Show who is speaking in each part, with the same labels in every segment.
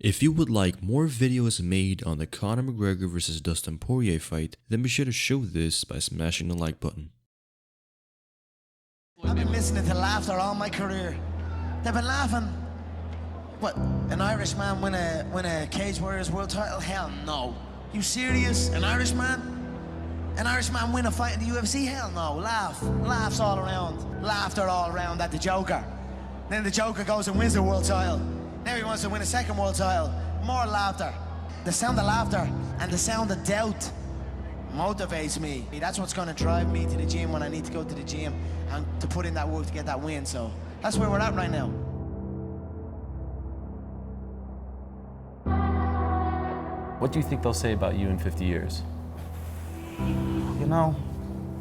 Speaker 1: If you would like more videos made on the Conor McGregor vs Dustin Poirier fight, then be sure to show this by smashing the like button.
Speaker 2: I've been listening to laughter all my career. They've been laughing. What, an Irishman win a Cage Warriors world title? Hell no. You serious? An Irishman? An Irishman win a fight in the UFC? Hell no. Laughs all around. Laughter all around at the Joker. Then the Joker goes and wins the world title. Now he wants to win a second world title. More laughter. The sound of laughter and the sound of doubt motivates me. That's what's going to drive me to the gym when I need to go to the gym and to put in that work to get that win. So that's where we're at right now.
Speaker 3: What do you think they'll say about you in 50 years?
Speaker 4: You know,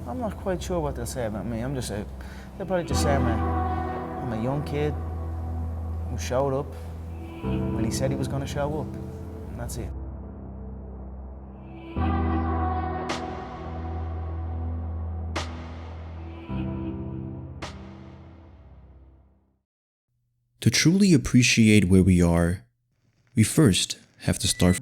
Speaker 4: I'm not quite sure what they'll say about me. They'll probably just say I'm a young kid who showed up when he said he was going to show up, and that's it.
Speaker 1: To truly appreciate where we are, we first have to start.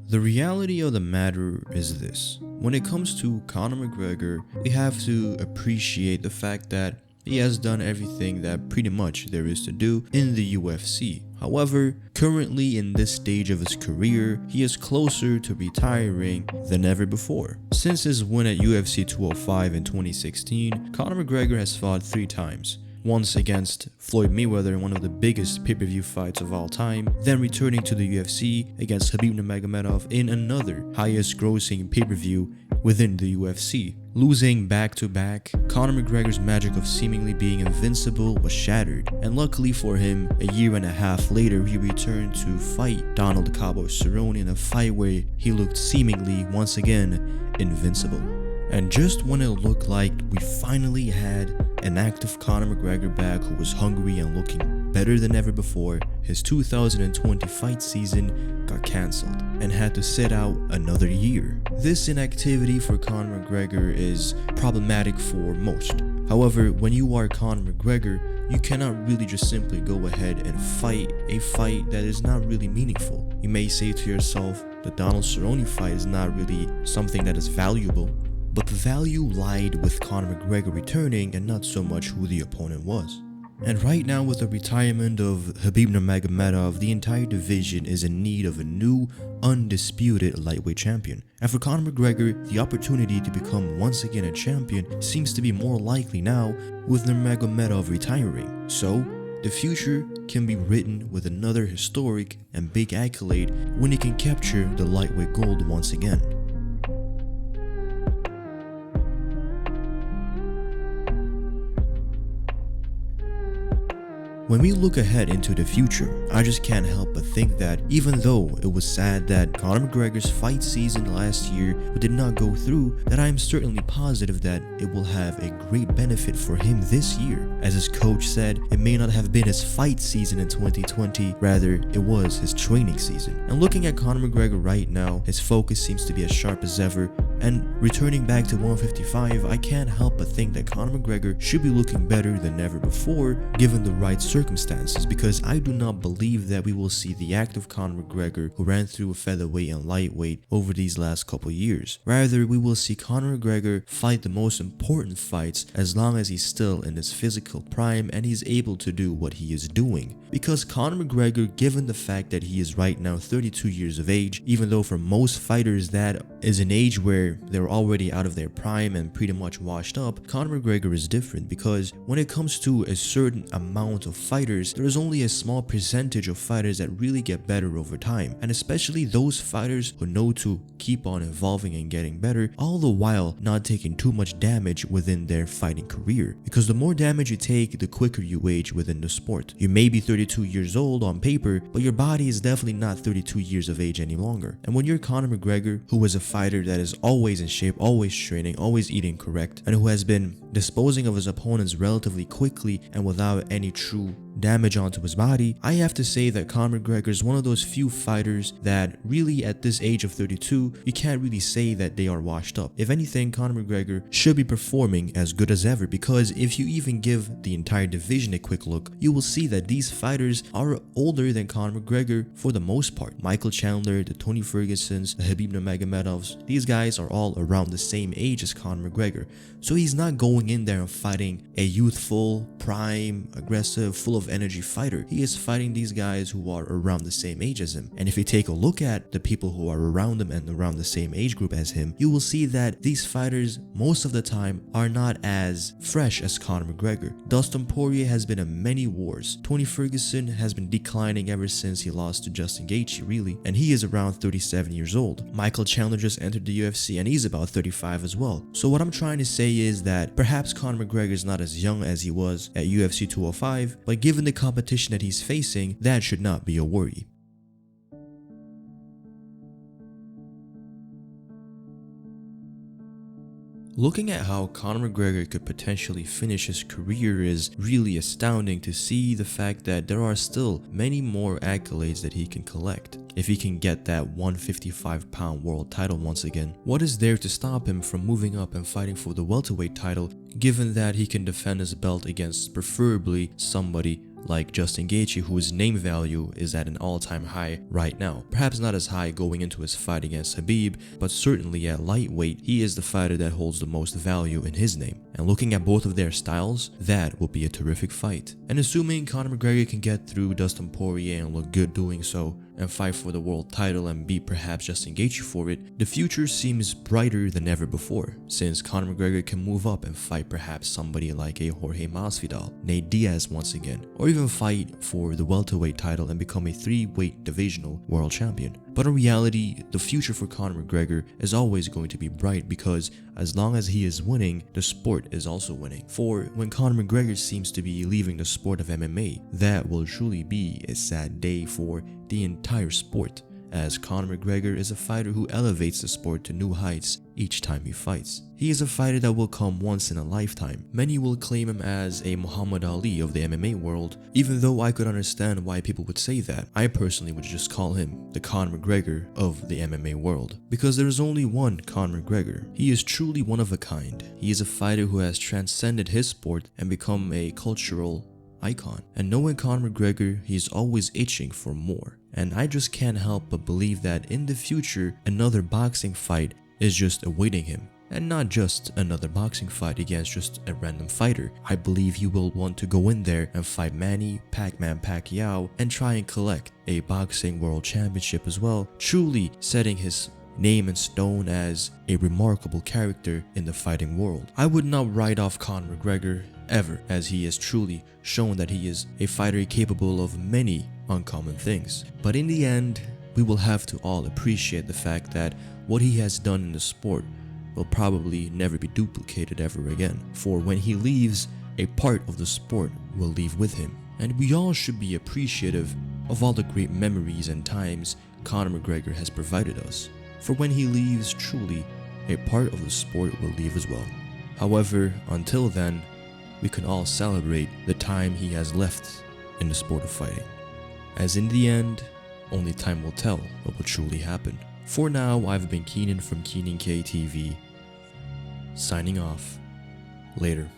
Speaker 1: The reality of the matter is this. When it comes to Conor McGregor, we have to appreciate the fact that he has done everything that pretty much there is to do in the UFC. However, currently in this stage of his career, he is closer to retiring than ever before. Since his win at UFC 205 in 2016, Conor McGregor has fought 3 times. Once against Floyd Mayweather in one of the biggest pay-per-view fights of all time, then returning to the UFC against Khabib Nurmagomedov in another highest grossing pay-per-view within the UFC. Losing back-to-back, Conor McGregor's magic of seemingly being invincible was shattered, and luckily for him, a year and a half later he returned to fight Donald Cowboy Cerrone in a fight where he looked seemingly once again invincible. And just when it looked like we finally had an active Conor McGregor back who was hungry and looking better than ever before, his 2020 fight season got cancelled and had to sit out another year. This inactivity for Conor McGregor is problematic for most. However, when you are Conor McGregor, you cannot really just simply go ahead and fight a fight that is not really meaningful. You may say to yourself, the Donald Cerrone fight is not really something that is valuable. But the value lied with Conor McGregor returning and not so much who the opponent was. And right now, with the retirement of Khabib Nurmagomedov, the entire division is in need of a new, undisputed lightweight champion. And for Conor McGregor, the opportunity to become once again a champion seems to be more likely now with Nurmagomedov retiring. So, the future can be written with another historic and big accolade when he can capture the lightweight gold once again. When we look ahead into the future, I just can't help but think that even though it was sad that Conor McGregor's fight season last year did not go through, that I am certainly positive that it will have a great benefit for him this year. As his coach said, it may not have been his fight season in 2020, rather it was his training season. And looking at Conor McGregor right now, his focus seems to be as sharp as ever, and returning back to 155, I can't help but think that Conor McGregor should be looking better than ever before given the right circumstances, because I do not believe that we will see the active Conor McGregor who ran through a featherweight and lightweight over these last couple years. Rather, we will see Conor McGregor fight the most important fights as long as he's still in his physical prime and he's able to do what he is doing. Because Conor McGregor, given the fact that he is right now 32 years of age, even though for most fighters that is an age where they're already out of their prime and pretty much washed up, Conor McGregor is different because when it comes to a certain amount of fighters, there is only a small percentage of fighters that really get better over time, and especially those fighters who know to keep on evolving and getting better, all the while not taking too much damage within their fighting career. Because the more damage you take, the quicker you age within the sport. You may be 30 32 years old on paper, but your body is definitely not 32 years of age any longer. And when you're Conor McGregor, who is a fighter that is always in shape, always training, always eating correct, and who has been disposing of his opponents relatively quickly and without any true damage onto his body, I have to say that Conor McGregor is one of those few fighters that really at this age of 32, you can't really say that they are washed up. If anything, Conor McGregor should be performing as good as ever, because if you even give the entire division a quick look, you will see that these fighters are older than Conor McGregor for the most part. Michael Chandler, the Tony Fergusons, the Khabib Nurmagomedovs, these guys are all around the same age as Conor McGregor. So he's not going in there and fighting a youthful, prime, aggressive, full of energy fighter. He is fighting these guys who are around the same age as him. And if you take a look at the people who are around him and around the same age group as him, you will see that these fighters most of the time are not as fresh as Conor McGregor. Dustin Poirier has been in many wars. Tony Ferguson has been declining ever since he lost to Justin Gaethje, really, and he is around 37 years old. Michael Chandler just entered the UFC and he's about 35 as well. So what I'm trying to say is that perhaps Conor McGregor is not as young as he was at UFC 205, but given the competition that he's facing, that should not be a worry. Looking at how Conor McGregor could potentially finish his career is really astounding, to see the fact that there are still many more accolades that he can collect. If he can get that 155-pound world title once again, what is there to stop him from moving up and fighting for the welterweight title, given that he can defend his belt against preferably somebody like Justin Gaethje, whose name value is at an all-time high right now. Perhaps not as high going into his fight against Khabib, but certainly at lightweight, he is the fighter that holds the most value in his name. And looking at both of their styles, that will be a terrific fight. And assuming Conor McGregor can get through Dustin Poirier and look good doing so, and fight for the world title and beat perhaps Justin Gaethje for it, the future seems brighter than ever before, since Conor McGregor can move up and fight perhaps somebody like a Jorge Masvidal, Nate Diaz once again, or even fight for the welterweight title and become a 3-weight divisional world champion. But in reality, the future for Conor McGregor is always going to be bright, because as long as he is winning, the sport is also winning. For when Conor McGregor seems to be leaving the sport of MMA, that will truly be a sad day for the entire sport, as Conor McGregor is a fighter who elevates the sport to new heights each time he fights. He is a fighter that will come once in a lifetime. Many will claim him as a Muhammad Ali of the MMA world, even though I could understand why people would say that. I personally would just call him the Conor McGregor of the MMA world, because there is only one Conor McGregor. He is truly one of a kind. He is a fighter who has transcended his sport and become a cultural icon. And knowing Conor McGregor, he is always itching for more. And I just can't help but believe that in the future, another boxing fight is just awaiting him. And not just another boxing fight against just a random fighter. I believe he will want to go in there and fight Manny Pacquiao and try and collect a boxing world championship as well, truly setting his name in stone as a remarkable character in the fighting world. I would not write off Conor McGregor ever, as he has truly shown that he is a fighter capable of many uncommon things. But in the end, we will have to all appreciate the fact that what he has done in the sport will probably never be duplicated ever again. For when he leaves, a part of the sport will leave with him. And we all should be appreciative of all the great memories and times Conor McGregor has provided us. For when he leaves, truly, a part of the sport will leave as well. However, until then, we can all celebrate the time he has left in the sport of fighting. As in the end, only time will tell what will truly happen. For now, I've been Keenan from Keenan KTV, signing off. Later.